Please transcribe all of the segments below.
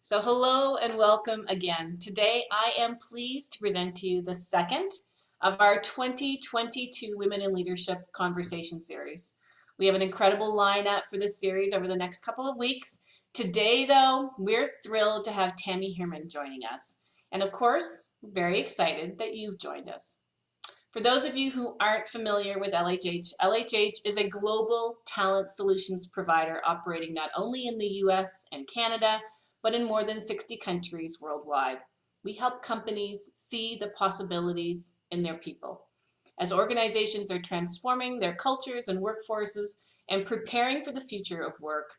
So hello and welcome again. Today I am pleased to present to you the second of our 2022 Women in Leadership Conversation Series. We have an incredible lineup for this series over the next couple of weeks. Today though, we're thrilled to have Tammy Heermann joining us. And of course, we're very excited that you've joined us. For those of you who aren't familiar with LHH, LHH is a global talent solutions provider operating not only in the US and Canada, but in more than 60 countries worldwide. We help companies see the possibilities in their people. As organizations are transforming their cultures and workforces and preparing for the future of work,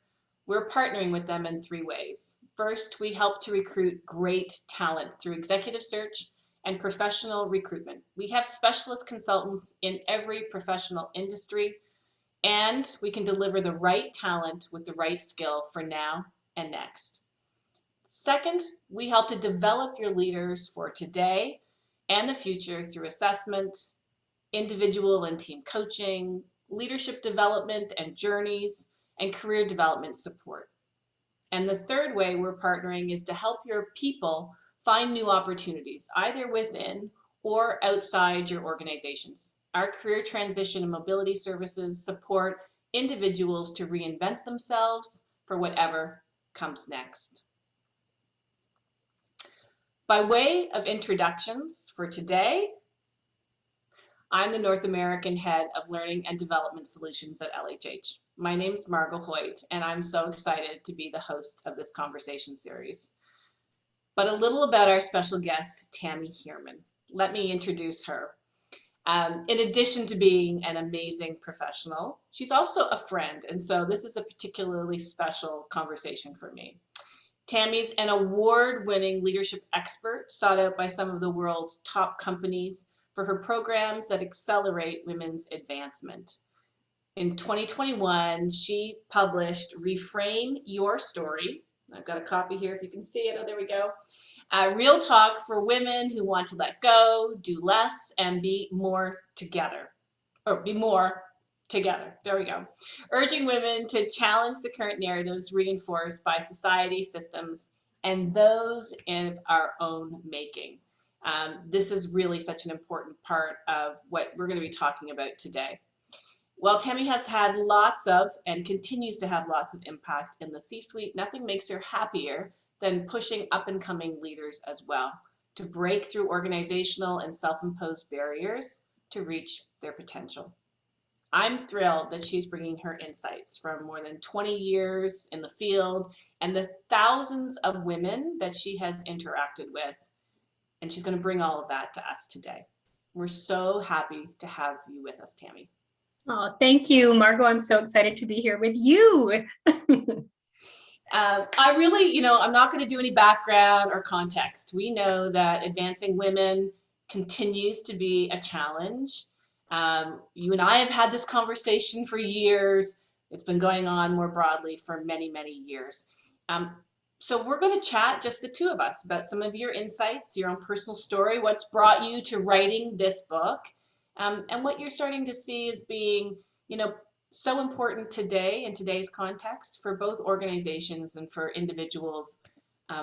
we're partnering with them in three ways. First, we help to recruit great talent through executive search and professional recruitment. We have specialist consultants in every professional industry, and we can deliver the right talent with the right skill for now and next. Second, we help to develop your leaders for today and the future through assessment, individual and team coaching, leadership development and journeys, and career development support. And the third way we're partnering is to help your people find new opportunities, either within or outside your organizations. Our career transition and mobility services support individuals to reinvent themselves for whatever comes next. By way of introductions for today, I'm the North American head of Learning and Development Solutions at LHH. My name's Margot Hoyt, and I'm so excited to be the host of this conversation series. But a little about our special guest, Tammy Heermann. Let me introduce her. In addition to being an amazing professional, she's also a friend, and so this is a particularly special conversation for me. Tammy's an award-winning leadership expert sought out by some of the world's top companies for her programs that accelerate women's advancement. In 2021, she published Reframe Your Story. I've got a copy here if you can see it. Oh, there we go. Real talk for women who want to let go, do less, and be more together. Or be more together. There we go. Urging women to challenge the current narratives reinforced by society, systems, and those in our own making. This is really such an important part of what we're going to be talking about today. While Tammy has had lots of and continues to have lots of impact in the C-suite, nothing makes her happier than pushing up-and-coming leaders as well to break through organizational and self-imposed barriers to reach their potential. I'm thrilled that she's bringing her insights from more than 20 years in the field and the thousands of women that she has interacted with, and she's going to bring all of that to us today. We're so happy to have you with us, Tammy. Oh, thank you, Margot. I'm so excited to be here with you. I really, I'm not going to do any background or context. We know that advancing women continues to be a challenge. You and I have had this conversation for years. It's been going on more broadly for many, many years. So we're going to chat, just the two of us, about some of your insights, your own personal story, what's brought you to writing this book, and what you're starting to see as being, so important today in today's context for both organizations and for individuals,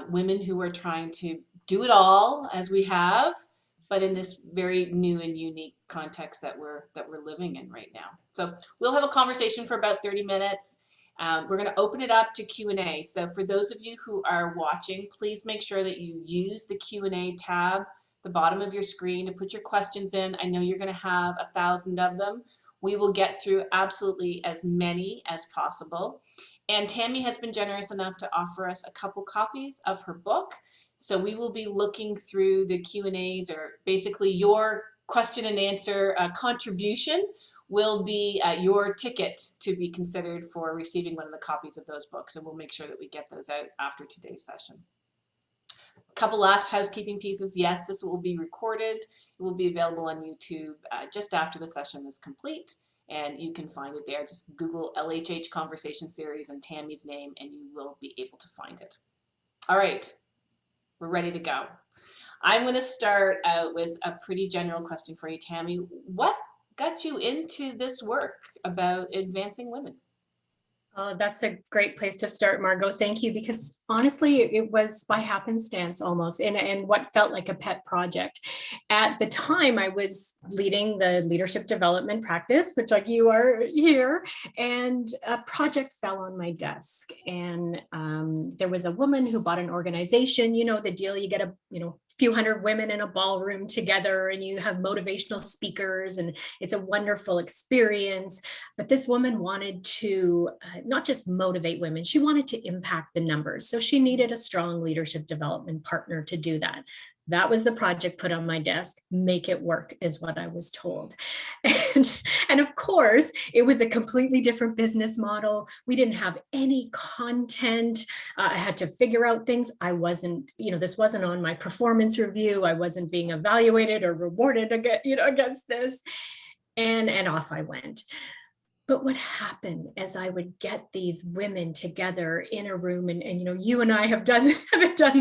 women who are trying to do it all as we have, but in this very new and unique context that we're living in right now. So we'll have a conversation for about 30 minutes. We're going to open it up to Q&A. So for those of you who are watching, please make sure that you use the Q&A tab at the bottom of your screen to put your questions in. I know you're going to have 1,000 of them. We will get through absolutely as many as possible. And Tammy has been generous enough to offer us a couple copies of her book. So we will be looking through the Q&As, or basically your question and answer contribution will be your ticket to be considered for receiving one of the copies of those books. And we'll make sure that we get those out after today's session. A couple last housekeeping pieces. Yes, this will be recorded. It will be available on YouTube just after the session is complete, and you can find it there. Just Google LHH Conversation Series and Tammy's name, and you will be able to find it. All right, we're ready to go. I'm going to start out with a pretty general question for you, Tammy. What got you into this work about advancing women? That's a great place to start, Margot. Thank you, because honestly, it was by happenstance almost, and what felt like a pet project. At the time, I was leading the leadership development practice, which like you are here, and a project fell on my desk. And there was a woman who bought an organization, the deal, you get a, few hundred women in a ballroom together and you have motivational speakers and it's a wonderful experience. But this woman wanted to not just motivate women, she wanted to impact the numbers. So she needed a strong leadership development partner to do that. That was the project put on my desk. Make it work is what I was told. And of course, it was a completely different business model. We didn't have any content. I had to figure out things. I wasn't, this wasn't on my performance review. I wasn't being evaluated or rewarded against this. And off I went. But what happened as I would get these women together in a room, and you and I have done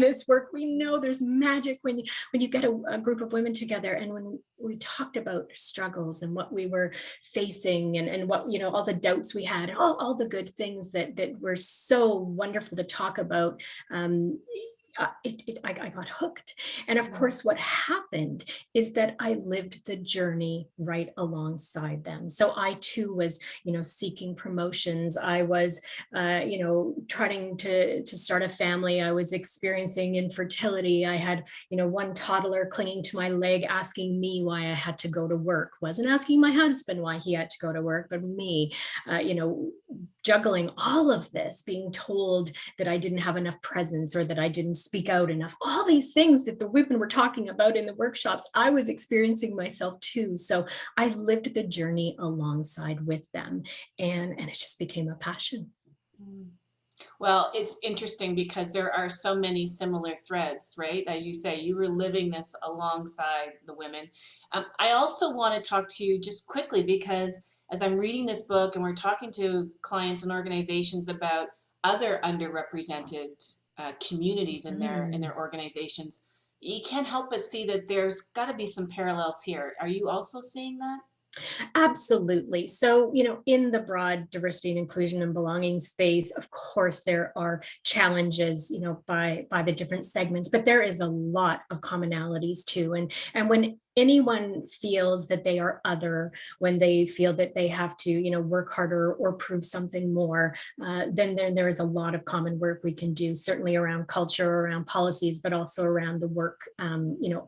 this work. We know there's magic when you get a group of women together, and when we talked about struggles and what we were facing, and what all the doubts we had, all the good things that were so wonderful to talk about. I got hooked. And of course, what happened is that I lived the journey right alongside them. So I too was, seeking promotions. I was, trying to start a family. I was experiencing infertility. I had, one toddler clinging to my leg, asking me why I had to go to work. Wasn't asking my husband why he had to go to work, but me, juggling all of this, being told that I didn't have enough presence or that I didn't speak out enough. All these things that the women were talking about in the workshops, I was experiencing myself too. So I lived the journey alongside with them, and it just became a passion. Well, it's interesting because there are so many similar threads, right? As you say, you were living this alongside the women. I also want to talk to you just quickly because as I'm reading this book and we're talking to clients and organizations about other underrepresented communities in their organizations, you can't help but see that there's got to be some parallels here. Are you also seeing that? Absolutely. So, in the broad diversity and inclusion and belonging space, of course, there are challenges, by the different segments, but there is a lot of commonalities too. And when anyone feels that they are other, when they feel that they have to, work harder or prove something more, then there is a lot of common work we can do, certainly around culture, around policies, but also around the work,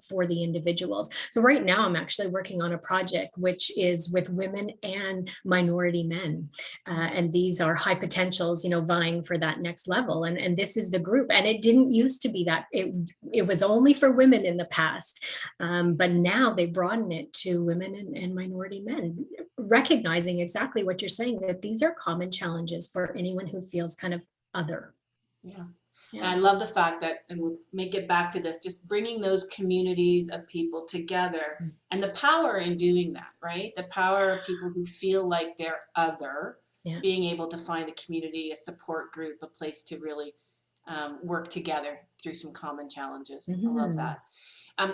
for the individuals. So right now, I'm actually working on a project which is with women and minority men. And these are high potentials, vying for that next level. And this is the group. And it didn't used to be that. It was only for women in the past. But now they broaden it to women and minority men, recognizing exactly what you're saying, that these are common challenges for anyone who feels kind of other. Yeah. And I love the fact that, and we'll make it back to this, just bringing those communities of people together and the power in doing that, right? The power of people who feel like they're other, being able to find a community, a support group, a place to really work together through some common challenges. I love that.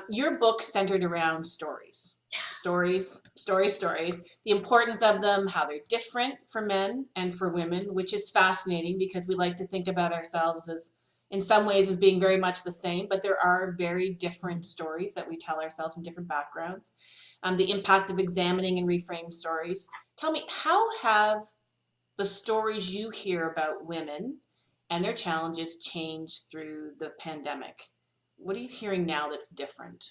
Your book centered around stories, the importance of them, how they're different for men and for women, which is fascinating because we like to think about ourselves as, in some ways, as being very much the same, but there are very different stories that we tell ourselves in different backgrounds. The impact of examining and reframed stories. Tell me, how have the stories you hear about women and their challenges changed through the pandemic? What are you hearing now that's different?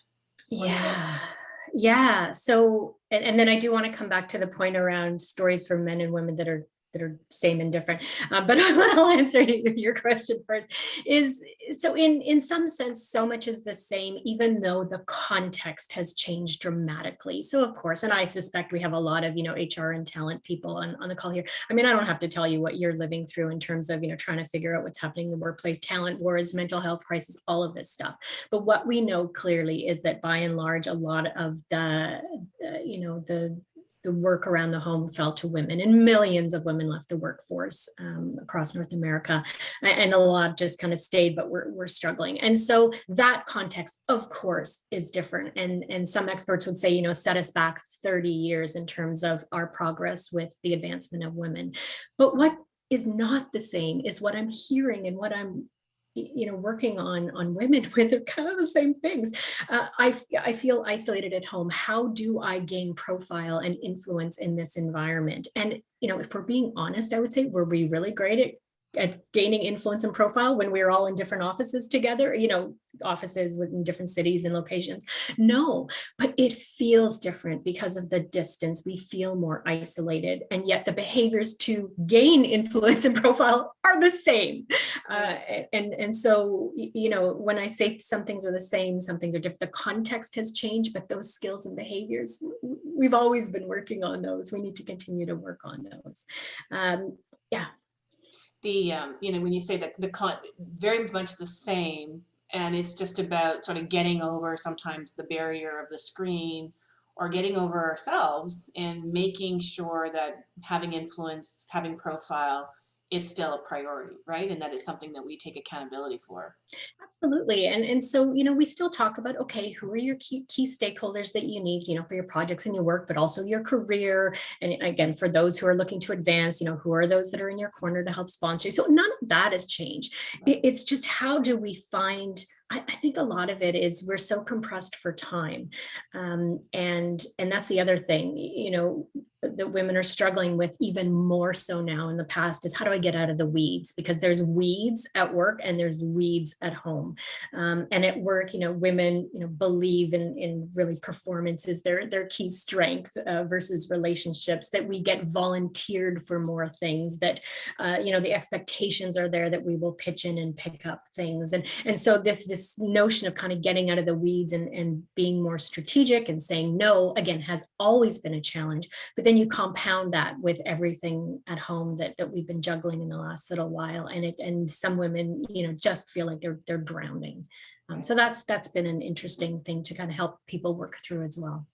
Yeah. So, and then I do want to come back to the point around stories for men and women that are same and different. But I'll answer your question first. Is so in some sense, so much is the same, even though the context has changed dramatically. So of course, and I suspect we have a lot of HR and talent people on the call here. I mean, I don't have to tell you what you're living through in terms of trying to figure out what's happening in the workplace, talent wars, mental health crisis, all of this stuff. But what we know clearly is that by and large, a lot of the work around the home fell to women, and millions of women left the workforce across North America, and a lot just kind of stayed, but we're struggling. And so that context, of course, is different. And some experts would say, set us back 30 years in terms of our progress with the advancement of women. But what is not the same as what I'm hearing and what I'm working on women with are kind of the same things. I feel isolated at home. How do I gain profile and influence in this environment? And if we're being honest, I would say, were we really great at gaining influence and profile when we were all in different offices together, offices in different cities and locations? No, but it feels different because of the distance. We feel more isolated, and yet the behaviors to gain influence and profile are the same. And so, when I say some things are the same, some things are different, the context has changed, but those skills and behaviors, we've always been working on those. We need to continue to work on those. Yeah. The when you say that very much the same, and it's just about sort of getting over sometimes the barrier of the screen, or getting over ourselves and making sure that having influence, having profile is still a priority, right? And that it's something that we take accountability for. Absolutely. And so, we still talk about, okay, who are your key stakeholders that you need, for your projects and your work, but also your career. And again, for those who are looking to advance, who are those that are in your corner to help sponsor you? So none of that has changed. It's just, how do we find, I think a lot of it is we're so compressed for time. And that's the other thing, that women are struggling with even more so now. In the past is, how do I get out of the weeds? Because there's weeds at work and there's weeds at home. And at work, women, believe in really performance is their key strength versus relationships, that we get volunteered for more things, that, the expectations are there that we will pitch in and pick up things. And so this notion of kind of getting out of the weeds and being more strategic and saying no, again, has always been a challenge. But then you compound that with everything at home that we've been juggling in the last little while, and some women, just feel like they're drowning. So that's been an interesting thing to kind of help people work through as well.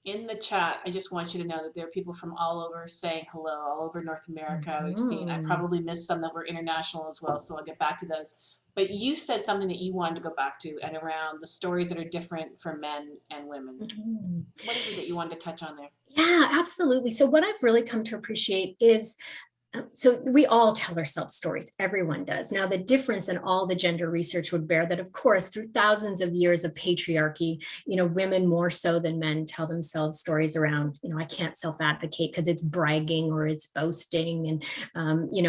In the chat, I just want you to know that there are people from all over saying hello, all over North America. We've seen, I probably missed some that were international as well, so I'll get back to those. But you said something that you wanted to go back to, and around the stories that are different for men and women. What is it that you wanted to touch on there? Yeah, absolutely. So what I've really come to appreciate is, so we all tell ourselves stories. Everyone does. Now, the difference in all the gender research would bear that, of course, through thousands of years of patriarchy, women more so than men tell themselves stories around, I can't self-advocate because it's bragging or it's boasting. And,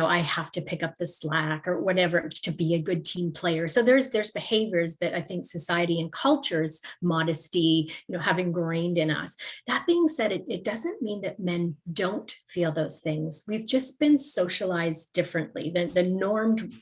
I have to pick up the slack or whatever to be a good team player. So there's behaviors that I think society and culture's modesty, have ingrained in us. That being said, it doesn't mean that men don't feel those things. We've just been socialized differently. The normed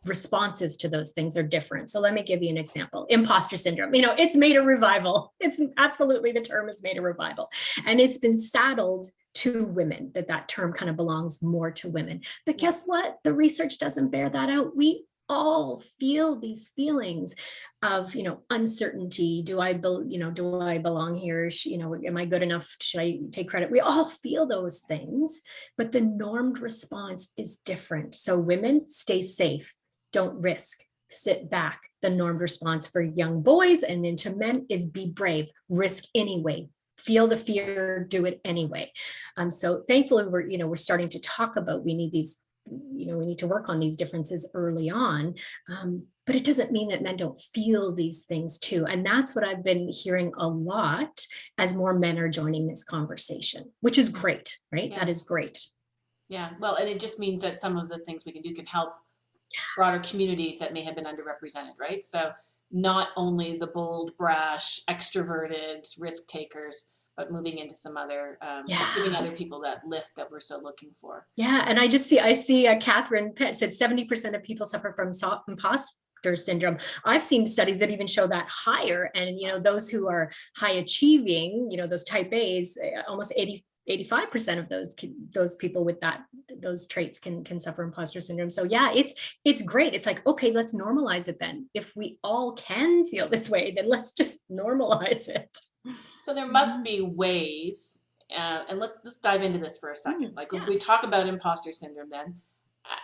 responses to those things are different. So let me give you an example. Imposter syndrome, it's made a revival. It's absolutely, the term has made a revival. And it's been saddled to women, that term kind of belongs more to women. But guess what? The research doesn't bear that out. We all feel these feelings of, uncertainty. Do I belong here? Am I good enough? Should I take credit? We all feel those things, but the normed response is different. So women, stay safe, don't risk, sit back. The normed response for young boys and into men is be brave, risk anyway. Feel the fear, do it anyway. So thankfully, we're starting to talk about, we need these, we need to work on these differences early on. But it doesn't mean that men don't feel these things too. And that's what I've been hearing a lot as more men are joining this conversation, which is great, right? Yeah. That is great. Yeah, well, and it just means that some of the things we can do can help broader communities that may have been underrepresented, right? So not only the bold, brash, extroverted risk takers, but moving into some other, giving other people that lift that we're so looking for. Yeah, and I see Catherine Pitt said 70% of people suffer from imposter syndrome. I've seen studies that even show that higher. And, those who are high achieving, those type A's, almost 85% of those people with those traits can suffer imposter syndrome. So yeah, it's great. It's like, okay, let's normalize it then. If we all can feel this way, then let's just normalize it. So there must be ways, and let's just dive into this for a second. Like if we talk about imposter syndrome, then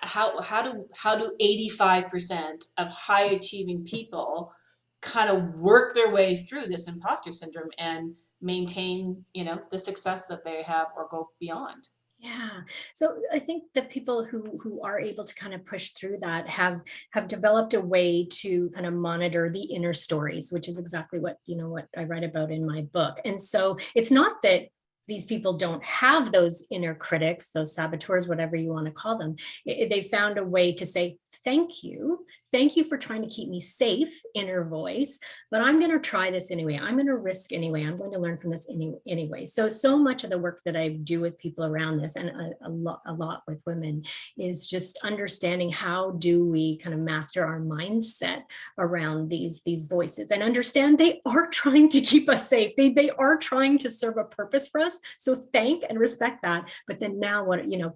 how do 85% of high achieving people kind of work their way through this imposter syndrome and maintain, the success that they have or go beyond? Yeah. So I think the people who are able to kind of push through that have developed a way to kind of monitor the inner stories, which is exactly what, what I write about in my book. And so it's not that these people don't have those inner critics, those saboteurs, whatever you want to call them. They found a way to say, thank you. Thank you for trying to keep me safe, inner voice, but I'm going to try this anyway. I'm going to risk anyway. I'm going to learn from this anyway. So much of the work that I do with people around this, and a lot with women, is just understanding how do we kind of master our mindset around these voices and understand they are trying to keep us safe. They are trying to serve a purpose for us. So thank and respect that. But then now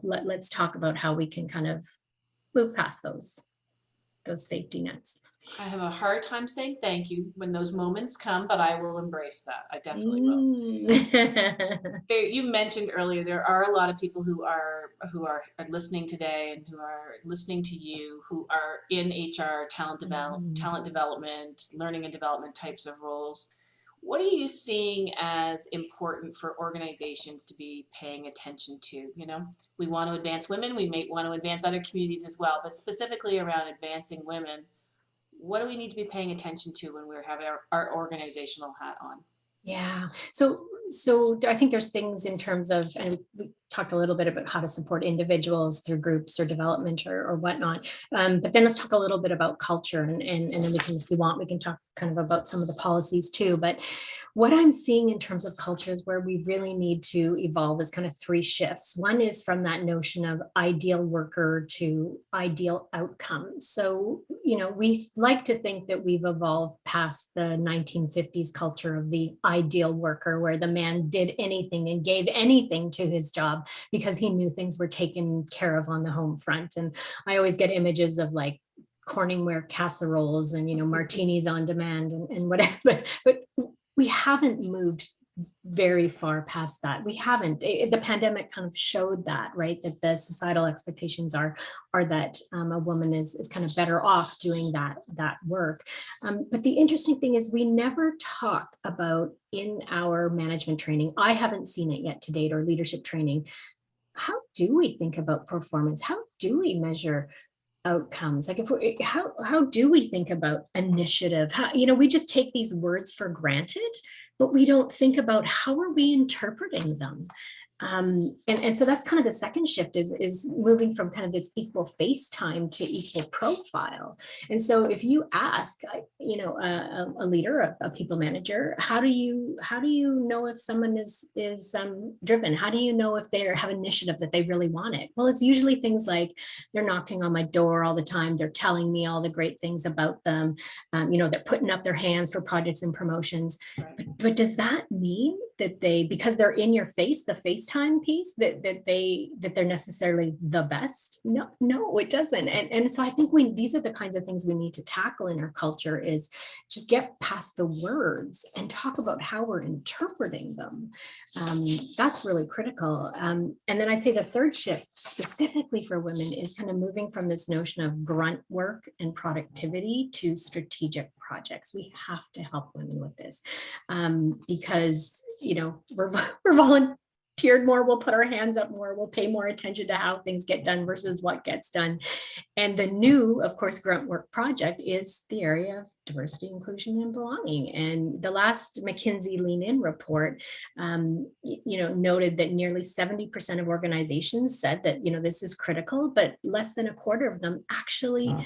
let's talk about how we can kind of move past those safety nets. I have a hard time saying thank you when those moments come, but I will embrace that. I definitely will. You mentioned earlier there are a lot of people who are listening today and who are listening to you who are in HR, talent development, learning and development types of roles. What are you seeing as important for organizations to be paying attention to? We want to advance women. We may want to advance other communities as well, but specifically around advancing women, what do we need to be paying attention to when we're having our organizational hat on? Yeah. So I think there's things in terms of, and we talked a little bit about how to support individuals through groups or development or whatnot. But then let's talk a little bit about culture, and then we can, if you want, we can talk kind of about some of the policies too. But what I'm seeing in terms of culture is where we really need to evolve is kind of three shifts. One is from that notion of ideal worker to ideal outcomes. So, we like to think that we've evolved past the 1950s culture of the ideal worker, where the man did anything and gave anything to his job because he knew things were taken care of on the home front. And I always get images of like Corningware casseroles and martinis on demand and whatever, but we haven't moved very far past that. We haven't. The pandemic kind of showed that, right? That the societal expectations are that a woman is kind of better off doing that work. But the interesting thing is we never talk about in our management training. I haven't seen it yet to date, or leadership training. How do we think about performance? How do we measure outcomes? Like how do we think about initiative? How, we just take these words for granted, but we don't think about how are we interpreting them. And so that's kind of the second shift is moving from kind of this equal face time to equal profile. And so if you ask, a leader, a people manager, how do you know if someone is driven? How do you know if they have initiative, that they really want it? Well, it's usually things like they're knocking on my door all the time. They're telling me all the great things about them. They're putting up their hands for projects and promotions. Right. But does that mean that because they're in your face, the FaceTime piece, that they're necessarily the best? No, it doesn't. And so I think these are the kinds of things we need to tackle in our culture, is just get past the words and talk about how we're interpreting them. That's really critical. And then I'd say the third shift specifically for women is kind of moving from this notion of grunt work and productivity to strategic projects. We have to help women with this, because we're volunteered more, we'll put our hands up more, we'll pay more attention to how things get done versus what gets done. And the new, of course, grunt work project is the area of diversity, inclusion, and belonging. And the last McKinsey Lean In report, noted that nearly 70% of organizations said that, this is critical, but less than a quarter of them actually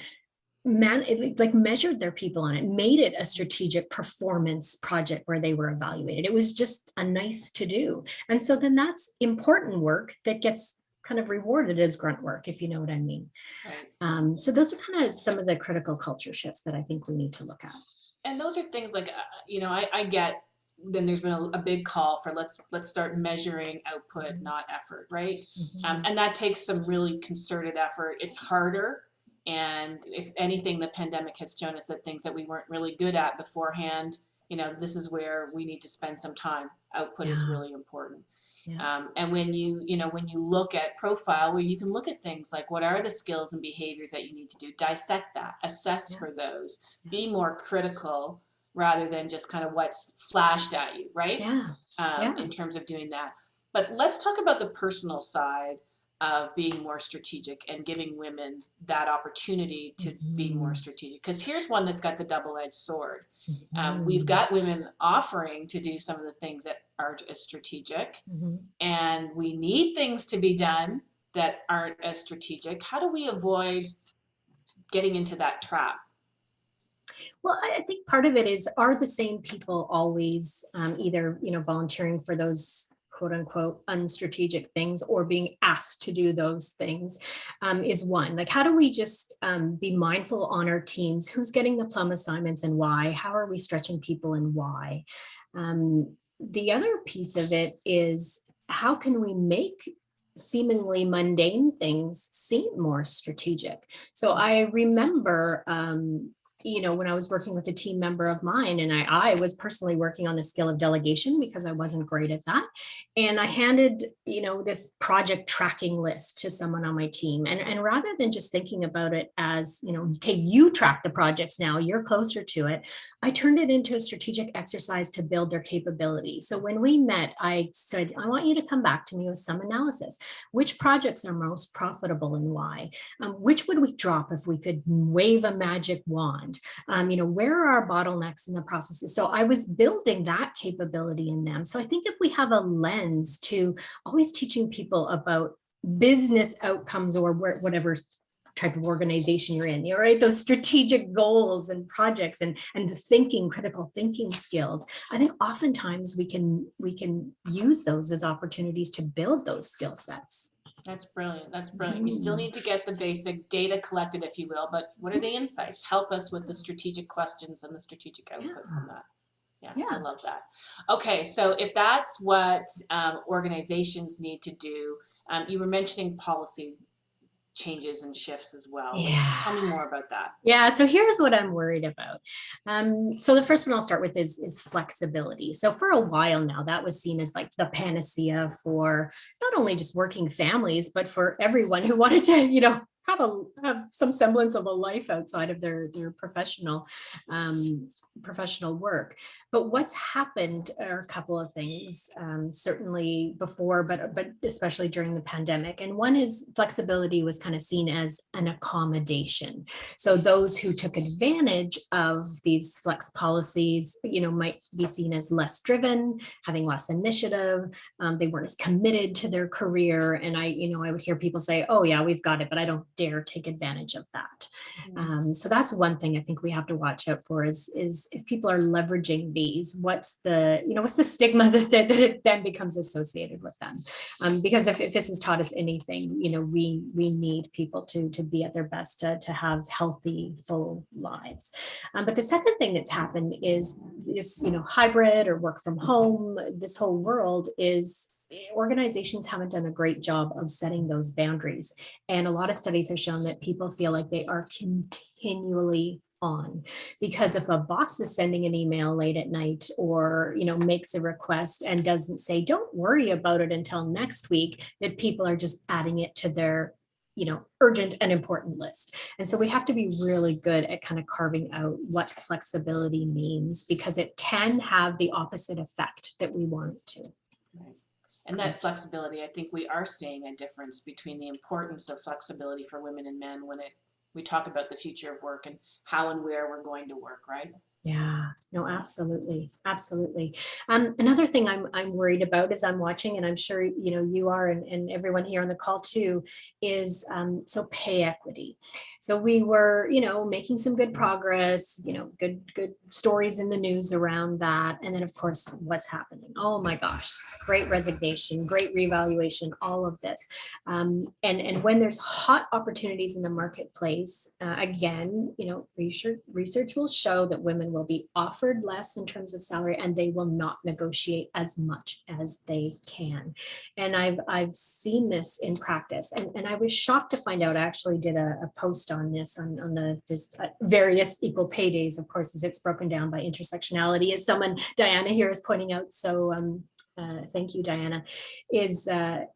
measured their people on it, made it a strategic performance project where they were evaluated. It was just a nice to do. And so then that's important work that gets kind of rewarded as grunt work, if you know what I mean. Right. So those are kind of some of the critical culture shifts that I think we need to look at. And those are things like, I get, then there's been a big call for let's start measuring output, not effort, right? And that takes some really concerted effort. It's harder. And if anything, the pandemic has shown us that things that we weren't really good at beforehand, this is where we need to spend some time. Output is really important. Yeah. And when you look at profile, where you can look at things like what are the skills and behaviors that you need to do, dissect that, assess for those, be more critical rather than just kind of what's flashed at you, right? In In terms of doing that. But let's talk about the personal side of being more strategic and giving women that opportunity to be more strategic. Because here's one that's got the double-edged sword. We've got women offering to do some of the things that aren't as strategic, and we need things to be done that aren't as strategic. How do we avoid getting into that trap? Well, I think part of it is, are the same people always either, volunteering for those quote unquote unstrategic things or being asked to do those things is one. Like, how do we just be mindful on our teams? Who's getting the plum assignments and why? How are we stretching people and why? The other piece of it is, how can we make seemingly mundane things seem more strategic? So I remember when I was working with a team member of mine, and I was personally working on the skill of delegation because I wasn't great at that. And I handed, this project tracking list to someone on my team. And rather than just thinking about it as, okay, you track the projects now, you're closer to it, I turned it into a strategic exercise to build their capability. So when we met, I said, I want you to come back to me with some analysis. Which projects are most profitable and why? Which would we drop if we could wave a magic wand? Where are our bottlenecks in the processes? So I was building that capability in them. So I think if we have a lens to always teaching people about business outcomes or whatever type of organization you're in, right? Those strategic goals and projects and the critical thinking skills. I think oftentimes we can use those as opportunities to build those skill sets. That's brilliant. That's brilliant. You still need to get the basic data collected, if you will, but what are the insights? Help us with the strategic questions and the strategic output from that. Yeah, I love that. Okay, so if that's what organizations need to do, you were mentioning policy changes and shifts as well. Yeah. Tell me more about that. Yeah, so here's what I'm worried about. So the first one I'll start with is flexibility. So for a while now, that was seen as like the panacea for not only just working families, but for everyone who wanted to, have some semblance of a life outside of their professional work. But what's happened are a couple of things, certainly before, but especially during the pandemic. And one is flexibility was kind of seen as an accommodation. So those who took advantage of these flex policies, might be seen as less driven, having less initiative. They weren't as committed to their career. And I would hear people say, oh yeah, we've got it, but I don't dare take advantage of that. So that's one thing I think we have to watch out for is if people are leveraging these, what's the stigma that it then becomes associated with them? Because if this has taught us anything, we need people to be at their best to have healthy, full lives. But the second thing that's happened is this, hybrid or work from home, this whole world is organizations haven't done a great job of setting those boundaries. And a lot of studies have shown that people feel like they are continually on, because if a boss is sending an email late at night or makes a request and doesn't say don't worry about it until next week, that people are just adding it to their urgent and important list. And so we have to be really good at kind of carving out what flexibility means, because it can have the opposite effect that we want it to. Right. And that flexibility, I think we are seeing a difference between the importance of flexibility for women and men when we talk about the future of work and how and where we're going to work, right? Yeah, no, absolutely. Absolutely. Another thing I'm worried about is I'm watching, and I'm sure, you are, and everyone here on the call too, is so pay equity. So we were, making some good progress, good stories in the news around that. And then of course, what's happening? Oh my gosh, great resignation, great reevaluation, all of this. And when there's hot opportunities in the marketplace, again, research will show that women will be offered less in terms of salary, and they will not negotiate as much as they can. And I've seen this in practice, and I was shocked to find out. I actually did a post on this on the various equal pay days, of course, as it's broken down by intersectionality, as someone, Diana here, is pointing out. So thank you, Diana. Is the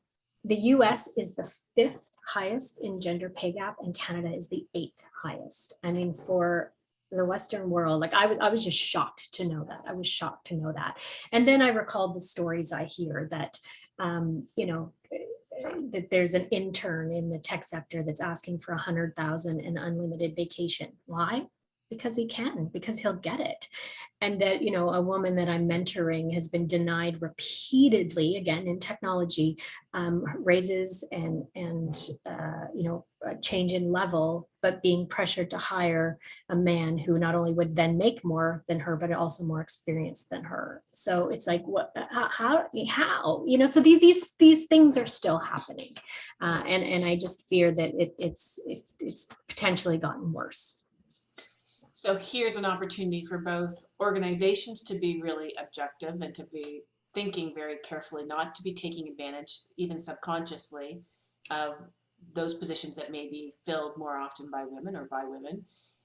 US is the 5th highest in gender pay gap, and Canada is the 8th highest. I mean, for the Western world, like I was just shocked to know that. I was shocked to know that. And then I recalled the stories I hear that that there's an intern in the tech sector that's asking for 100,000 and unlimited vacation. Why? Because he can, because he'll get it. And that, a woman that I'm mentoring has been denied repeatedly, again, in technology, raises and a change in level, but being pressured to hire a man who not only would then make more than her, but also more experienced than her. So it's like, what, how, so these things are still happening. And I just fear that it's potentially gotten worse. So here's an opportunity for both organizations to be really objective and to be thinking very carefully, not to be taking advantage, even subconsciously, of those positions that may be filled more often by women or by women,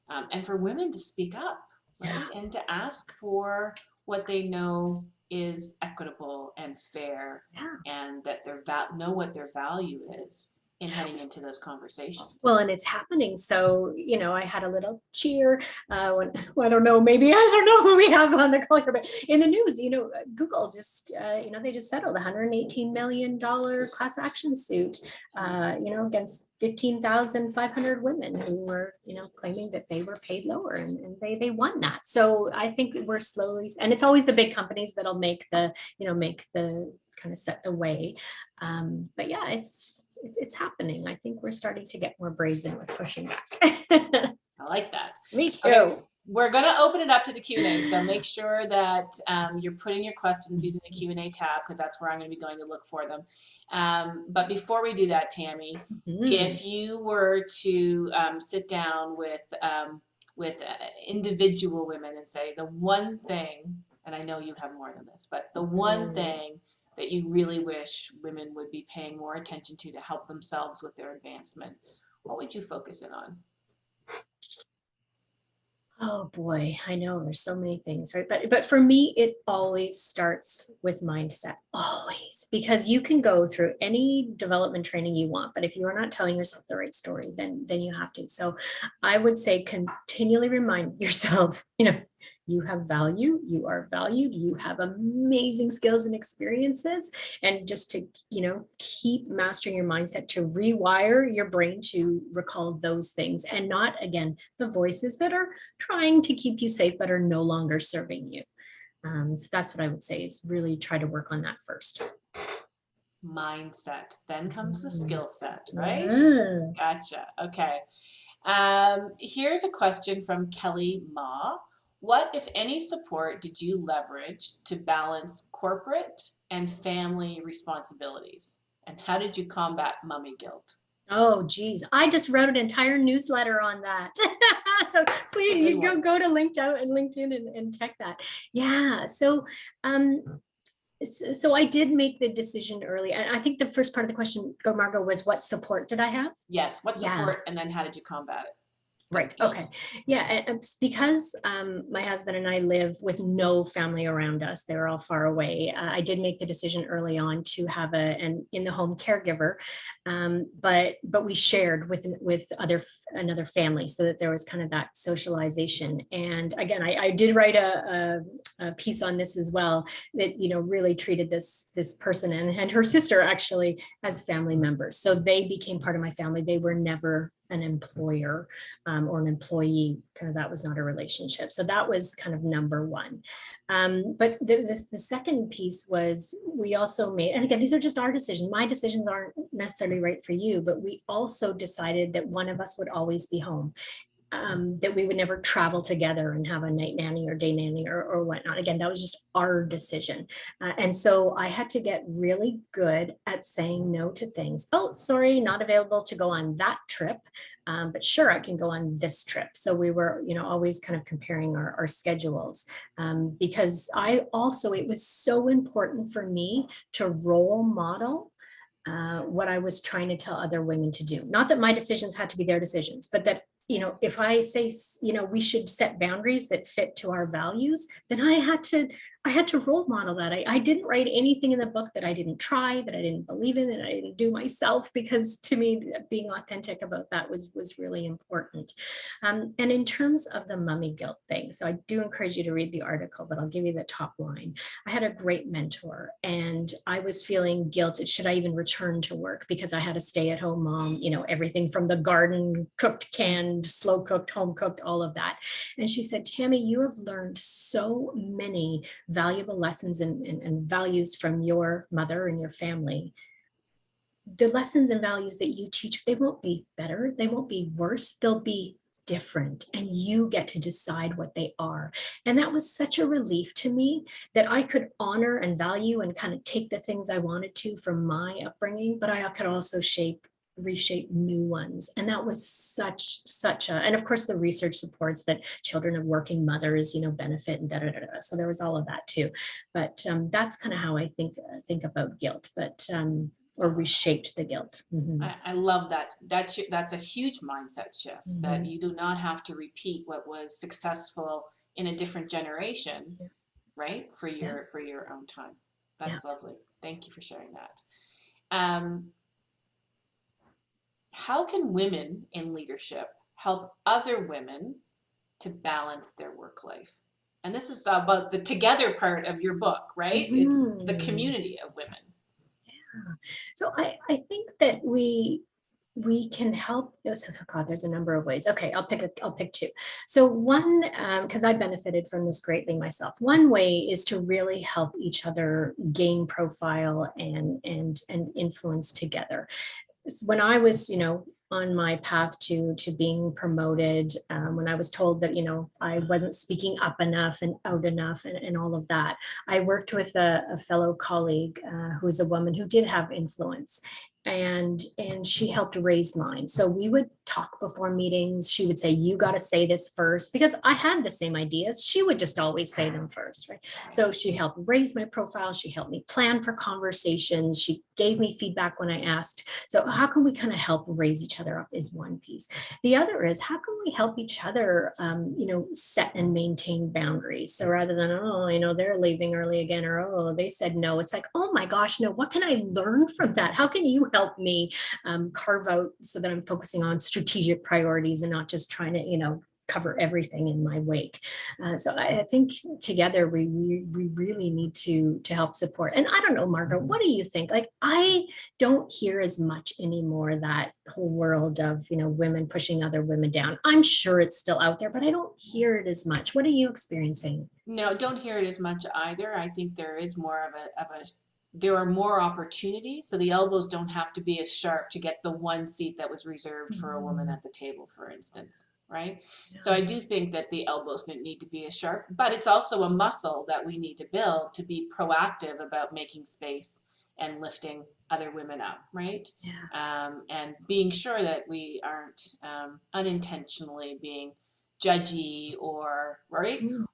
and for women to speak up, right? And to ask for what they know is equitable and fair, and that know what their value is in heading into those conversations. Well, and it's happening. So, I had a little cheer when, I don't know who we have on the call here, but in the news, Google just, they just settled $118 million class action suit, against 15,500 women who were, claiming that they were paid lower, and they won that. So I think we're slowly, and it's always the big companies that'll make the kind of set the way. But yeah, it's happening. I think we're starting to get more brazen with pushing back. I like that. Me too. Okay, we're going to open it up to the Q&A. So make sure that you're putting your questions using the Q&A tab, because that's where I'm going to be going to look for them. But before we do that, Tammy, if you were to sit down with individual women and say the one thing, and I know you have more than this, but the one thing that you really wish women would be paying more attention to help themselves with their advancement, what would you focus in on? Oh boy, I know there's so many things, right? But for me, it always starts with mindset, always, because you can go through any development training you want, but if you are not telling yourself the right story, then you have to. So I would say continually remind yourself, you have value, you are valued, you have amazing skills and experiences, and just to, keep mastering your mindset to rewire your brain to recall those things, and not, again, the voices that are trying to keep you safe but are no longer serving you. So that's what I would say, is really try to work on that first. Mindset, then comes the skill set, right? Gotcha. Okay. Here's a question from Kelly Ma. What, if any, support did you leverage to balance corporate and family responsibilities? And how did you combat mommy guilt? Oh, geez. I just wrote an entire newsletter on that. So please, you go to LinkedIn and check that. Yeah. So I did make the decision early. And I think the first part of the question, Margot, was what support did I have? Yes. What support, and then how did you combat it? Right. Okay. Yeah. And because my husband and I live with no family around us, they're all far away. I did make the decision early on to have an in-the-home caregiver, but we shared with another family, so that there was kind of that socialization. And again, I did write a piece on this as well, that really treated this person and her sister actually as family members. So they became part of my family. They were never an employer or an employee. Kind of, that was not a relationship. So that was kind of number one. But the second piece was, we also made, and again, these are just our decisions. My decisions aren't necessarily right for you, but we also decided that one of us would always be home. That we would never travel together and have a night nanny or day nanny or whatnot. Again, that was just our decision. And so I had to get really good at saying no to things. Oh, sorry, not available to go on that trip, but sure, I can go on this trip. So we were, always kind of comparing our schedules, because it was so important for me to role model what I was trying to tell other women to do. Not that my decisions had to be their decisions, but that, if I say, we should set boundaries that fit to our values, then I had to I had to role model that. I didn't write anything in the book that I didn't try, that I didn't believe in, that I didn't do myself, because to me, being authentic about that was really important. And in terms of the mummy guilt thing, so I do encourage you to read the article, but I'll give you the top line. I had a great mentor, and I was feeling guilt. Should I even return to work? Because I had a stay-at-home mom, everything from the garden, cooked, canned, slow cooked, home cooked, all of that. And she said, Tammy, you have learned so many valuable lessons and values from your mother and your family. The lessons and values that you teach, they won't be better, they won't be worse, they'll be different, and you get to decide what they are. And that was such a relief to me, that I could honor and value and kind of take the things I wanted to from my upbringing, but I could also reshape new ones. And that was such a, and of course the research supports that children of working mothers, benefit, and so there was all of that too. But that's kind of how I think about guilt, but or reshaped the guilt. I love that. That's a huge mindset shift, that you do not have to repeat what was successful in a different generation, right? For your own time. That's lovely. Thank you for sharing that. How can women in leadership help other women to balance their work life? And this is about the together part of your book, right? It's the community of women. So I think that we can help. Oh God, there's a number of ways. Okay, I'll pick two. So one, because I benefited from this greatly myself. One way is to really help each other gain profile and influence together. When I was, on my path to being promoted, when I was told that, I wasn't speaking up enough and out enough and all of that, I worked with a fellow colleague who was a woman who did have influence. And she helped raise mine. So we would talk before meetings. She would say, you got to say this first, because I had the same ideas. She would just always say them first, right? So she helped raise my profile. She helped me plan for conversations. She gave me feedback when I asked. So how can we kind of help raise each other up is one piece. The other is, how can we help each other, set and maintain boundaries? So rather than, they're leaving early again, or, oh, they said no, it's like, oh my gosh, no, what can I learn from that? How can you help me carve out so that I'm focusing on strategic priorities and not just trying to, cover everything in my wake. So I think together we really need to help support. And I don't know, Margaret, what do you think? Like, I don't hear as much anymore that whole world of, women pushing other women down. I'm sure it's still out there, but I don't hear it as much. What are you experiencing? No, don't hear it as much either. I think there is more of a there are more opportunities, so the elbows don't have to be as sharp to get the one seat that was reserved for a woman at the table, for instance, right? So I do think that the elbows need to be as sharp, but it's also a muscle that we need to build to be proactive about making space and lifting other women up, right? And being sure that we aren't unintentionally being judgy or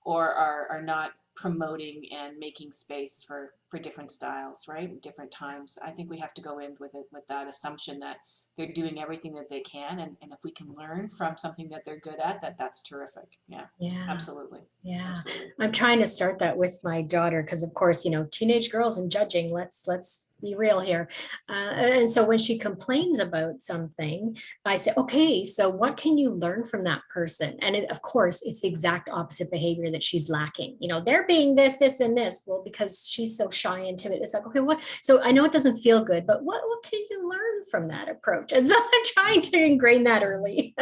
or are not promoting and making space for different styles, right? Different times. I think we have to go in with it with that assumption that they're doing everything that they can, and if we can learn from something that they're good at, that's terrific. Yeah, absolutely. Absolutely. I'm trying to start that with my daughter, because of course, teenage girls and judging, let's be real here. And so when she complains about something, I say, okay, so what can you learn from that person? And of course, it's the exact opposite behavior that she's lacking. They're being this and this. Well, because she's so shy and timid, it's like, okay, what? So I know it doesn't feel good, but what can you learn from that approach? And so I'm trying to ingrain that early.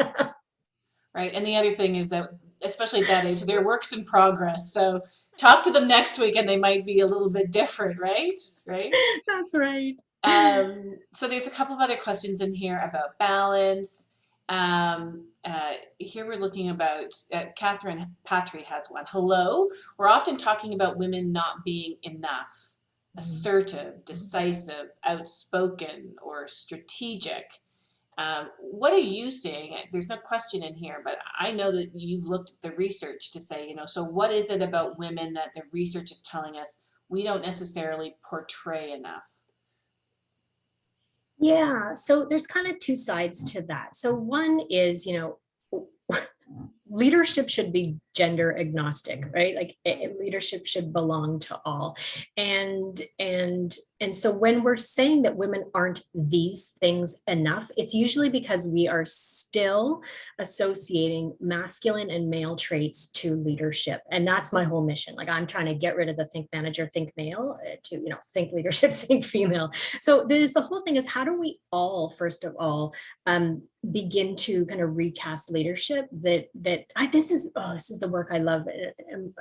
Right. And the other thing is that, especially at that age, they're works in progress. So talk to them next week and they might be a little bit different, right? Right. That's right. So there's a couple of other questions in here about balance. Here we're looking about, Catherine Patry has one. Hello. We're often talking about women not being enough, assertive, decisive, outspoken, or strategic. What are you seeing? There's no question in here, but I know that you've looked at the research to say, so what is it about women that the research is telling us we don't necessarily portray enough? Yeah, so there's kind of two sides to that. So one is, leadership should be gender agnostic, right? Like leadership should belong to all. And so when we're saying that women aren't these things enough, it's usually because we are still associating masculine and male traits to leadership. And that's my whole mission. Like I'm trying to get rid of the think manager, think male to, you know, think leadership, think female. So there's the whole thing is how do we all, first of all, begin to kind of recast leadership this is the work I love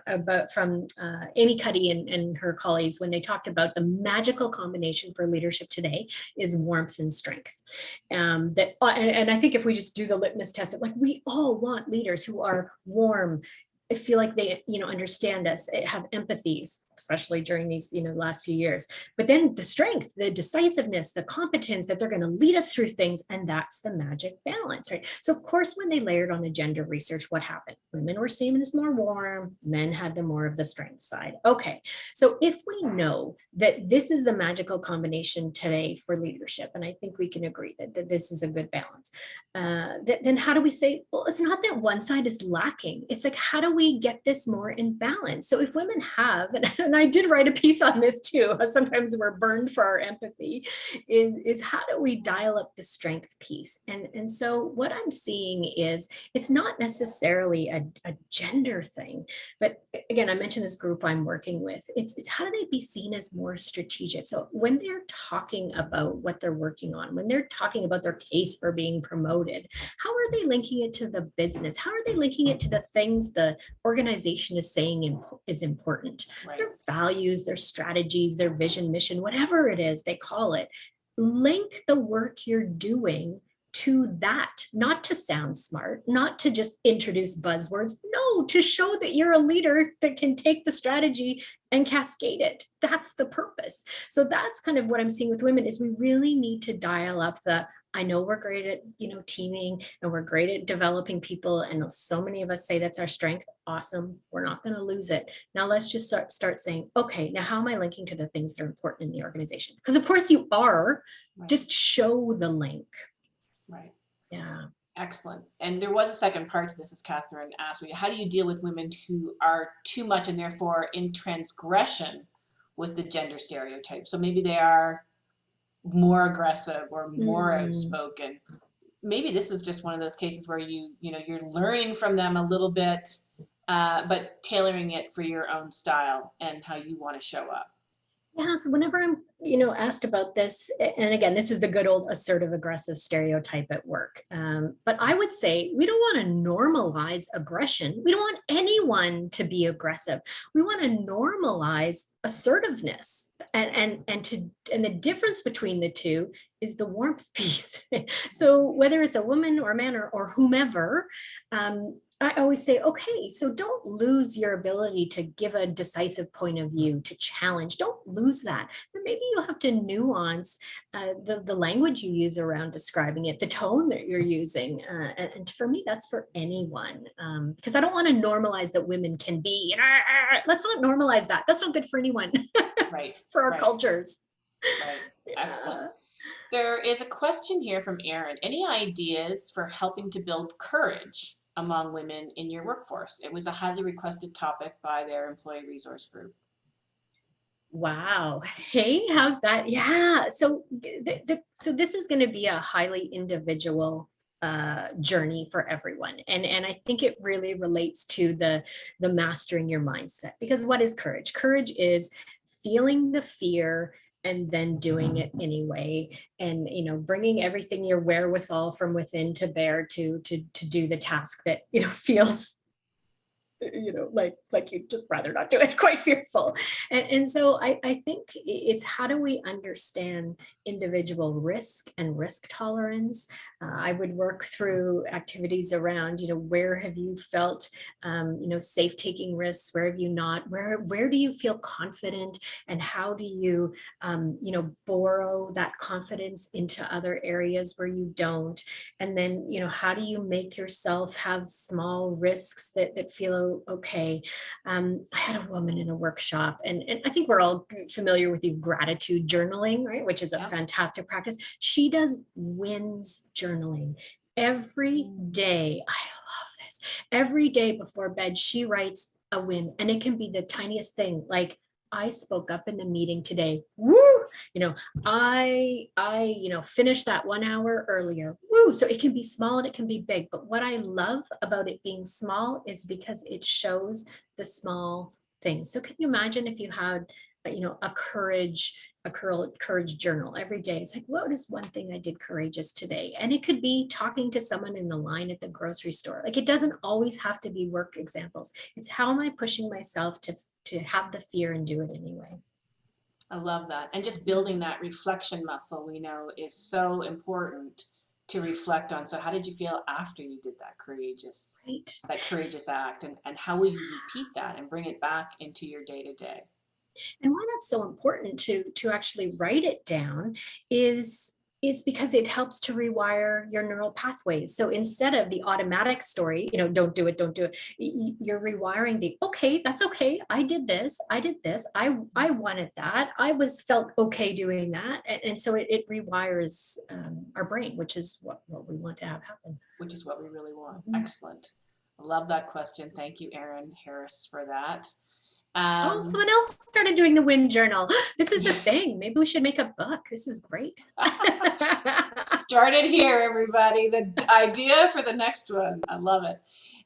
about from Amy Cuddy and her colleagues when they talked about the magical combination for leadership today is warmth and strength. And I think if we just do the litmus test, like we all want leaders who are warm, I feel like they, you know, understand us, have empathies, especially during these, you know, last few years. But then the strength, the decisiveness, the competence that they're going to lead us through things. And that's the magic balance, right? So of course, when they layered on the gender research, what happened? Women were seen as more warm, men had the more of the strength side. Okay. So if we know that this is the magical combination today for leadership, and I think we can agree that this is a good balance, then how do we say, well, it's not that one side is lacking. It's like, how do we get this more in balance? So if women have, and I did write a piece on this too, sometimes we're burned for our empathy, is how do we dial up the strength piece? And so what I'm seeing is it's not necessarily a gender thing, but again, I mentioned this group I'm working with, it's how do they be seen as more strategic? So when they're talking about what they're working on, when they're talking about their case for being promoted, how are they linking it to the business? How are they linking it to the things the organization is saying is important? Right. Their values, their strategies, their vision, mission, whatever it is they call it. Link the work you're doing to that, not to sound smart, not to just introduce buzzwords, no, to show that you're a leader that can take the strategy and cascade it. That's the purpose. So that's kind of what I'm seeing with women is we really need to dial up I know we're great at, you know, teaming and we're great at developing people. And so many of us say that's our strength. Awesome. We're not going to lose it. Now let's just start saying, okay, now how am I linking to the things that are important in the organization? Because of course you are, right. Just show the link. Right. Yeah. Excellent. And there was a second part to this, as Catherine asked me, how do you deal with women who are too much and therefore in transgression with the gender stereotype? So maybe they are more aggressive or more outspoken. Maybe this is just one of those cases where you're learning from them a little bit, but tailoring it for your own style and how you want to show up. Yeah, so whenever I'm, asked about this, and again, this is the good old assertive aggressive stereotype at work. But I would say we don't want to normalize aggression. We don't want anyone to be aggressive. We want to normalize assertiveness. And the difference between the two is the warmth piece. So whether it's a woman or a man or whomever, I always say, okay, so don't lose your ability to give a decisive point of view, to challenge. Don't lose that. But maybe you have to nuance the language you use around describing it, the tone that you're using. And for me, that's for anyone. Because I don't want to normalize that women can be, let's not normalize that. That's not good for anyone. Right. For our cultures. Right. Excellent. There is a question here from Erin. Any ideas for helping to build courage among women in your workforce? It was a highly requested topic by their employee resource group. Wow. Hey, how's that? Yeah. So, so this is going to be a highly individual journey for everyone. And I think it really relates to the mastering your mindset, because what is courage? Courage is feeling the fear and then doing it anyway, and bringing everything your wherewithal from within to bear to do the task that feels like you'd just rather not do it, quite fearful. And so I think it's how do we understand individual risk and risk tolerance? I would work through activities around, where have you felt, safe taking risks? Where have you not? Where do you feel confident? And how do you, borrow that confidence into other areas where you don't? And then, how do you make yourself have small risks that feel okay? I had a woman in a workshop, and I think we're all familiar with the gratitude journaling, right? Which is a fantastic practice. She does wins journaling every day. I love this. Every day before bed, she writes a win, and it can be the tiniest thing, like, I spoke up in the meeting today. Woo! You know, I finished that 1 hour earlier. Woo! So it can be small and it can be big. But what I love about it being small is because it shows the small things. So can you imagine if you had, a courage journal every day? It's like, what is one thing I did courageous today? And it could be talking to someone in the line at the grocery store. Like, it doesn't always have to be work examples. It's how am I pushing myself to have the fear and do it anyway. I love that. And just building that reflection muscle, we know, is so important to reflect on. So how did you feel after you did that courageous, Right. that courageous act, and how will you repeat that and bring it back into your day to day? And why that's so important to actually write it down is because it helps to rewire your neural pathways. So instead of the automatic story, don't do it, you're rewiring the, okay, that's okay. I did this. I wanted that. Felt okay doing that. And so it rewires our brain, which is what we want to have happen. Which is what we really want. Mhm. Excellent. I love that question. Thank you, Erin Harris, for that. Oh, someone else started doing the win journal. This is a thing. Maybe we should make a book. This is great. Started here, everybody. The idea for the next one. I love it.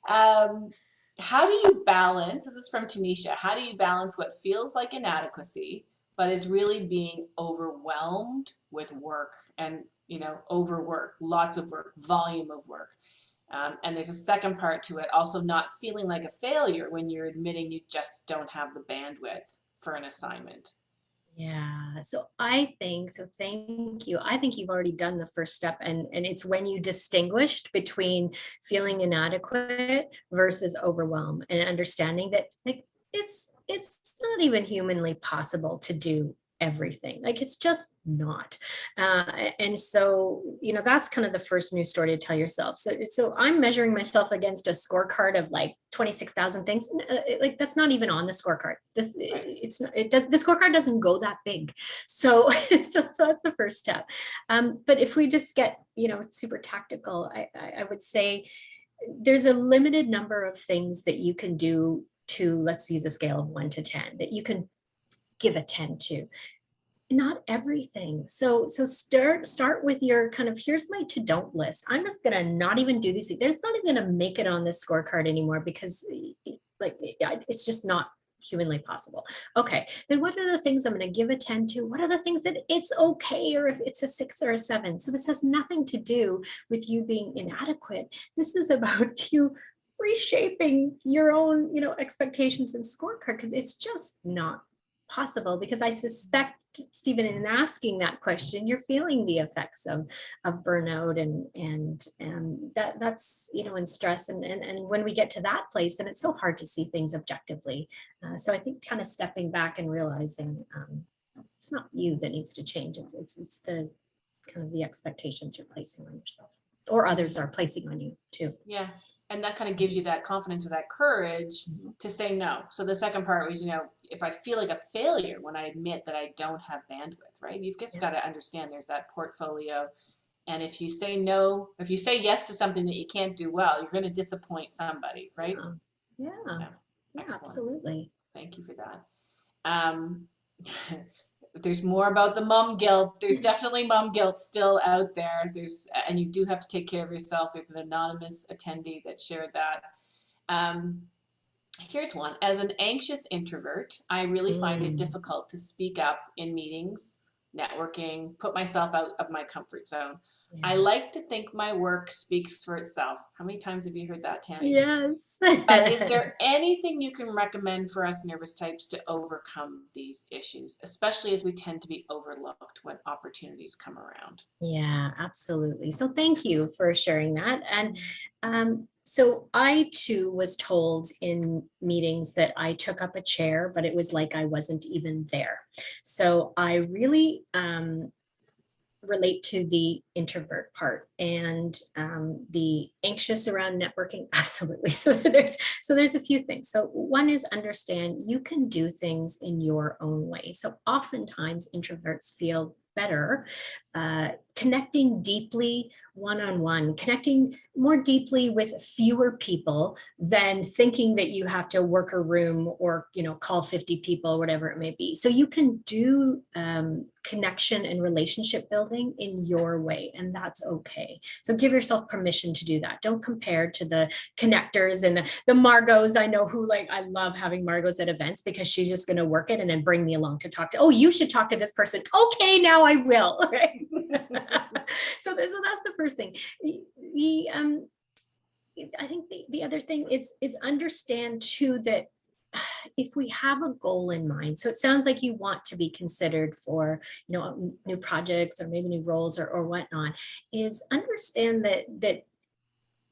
How do you balance, this is from Tanisha, how do you balance what feels like inadequacy, but is really being overwhelmed with work and, overwork, lots of work, volume of work? And there's a second part to it, also not feeling like a failure when you're admitting you just don't have the bandwidth for an assignment. Yeah, so thank you. I think you've already done the first step, and it's when you distinguished between feeling inadequate versus overwhelm, and understanding that, like, it's not even humanly possible to do everything. Like, it's just not. And so, that's kind of the first news story to tell yourself. So I'm measuring myself against a scorecard of like 26,000 things. Like, that's not even on the scorecard. The scorecard doesn't go that big. So, so that's the first step. But if we just get, super tactical, I would say there's a limited number of things that you can do to, let's use a scale of 1 to 10, that you can give a 10 to. Not everything. So start with your kind of, here's my to don't list. I'm just gonna not even do these things. It's not even gonna make it on this scorecard anymore because it's just not humanly possible. Okay, then what are the things I'm going to give a 10 to? What are the things that it's okay, or if it's a 6 or a 7? So this has nothing to do with you being inadequate. This is about you reshaping your own, expectations and scorecard, because it's just not possible. Because I suspect, Stephen, in asking that question, you're feeling the effects of burnout and that's, and stress. And when we get to that place, then it's so hard to see things objectively. So I think kind of stepping back and realizing it's not you that needs to change. It's the kind of the expectations you're placing on yourself, or others are placing on you too. Yeah. And that kind of gives you that confidence or that courage to say no. So the second part was, if I feel like a failure when I admit that I don't have bandwidth, right? You've just got to understand there's that portfolio. And if you say no, if you say yes to something that you can't do well, you're going to disappoint somebody, right? Yeah. Absolutely. Thank you for that. There's more about the mom guilt. There's definitely mom guilt still out there. And you do have to take care of yourself. There's an anonymous attendee that shared that. Here's one. As an anxious introvert, I really find it difficult to speak up in meetings, networking, put myself out of my comfort zone. Yeah. I like to think my work speaks for itself. How many times have you heard that, Tammy? Yes. But is there anything you can recommend for us nervous types to overcome these issues, especially as we tend to be overlooked when opportunities come around? Yeah, absolutely. So thank you for sharing that. And so I too was told in meetings that I took up a chair, but it was like I wasn't even there. So I really relate to the introvert part, and the anxious around networking. Absolutely. So there's a few things. So one is, understand you can do things in your own way. So oftentimes introverts feel better connecting deeply one-on-one, connecting more deeply with fewer people than thinking that you have to work a room or, call 50 people, whatever it may be. So you can do connection and relationship building in your way, and that's okay. So give yourself permission to do that. Don't compare to the connectors and the Margos. I know who, I love having Margos at events because she's just going to work it and then bring me along to talk to, oh, you should talk to this person. Okay, now I will. Right? So that's the first thing. I think the other thing is understand too that if we have a goal in mind, so it sounds like you want to be considered for, new projects or maybe new roles or whatnot, is understand that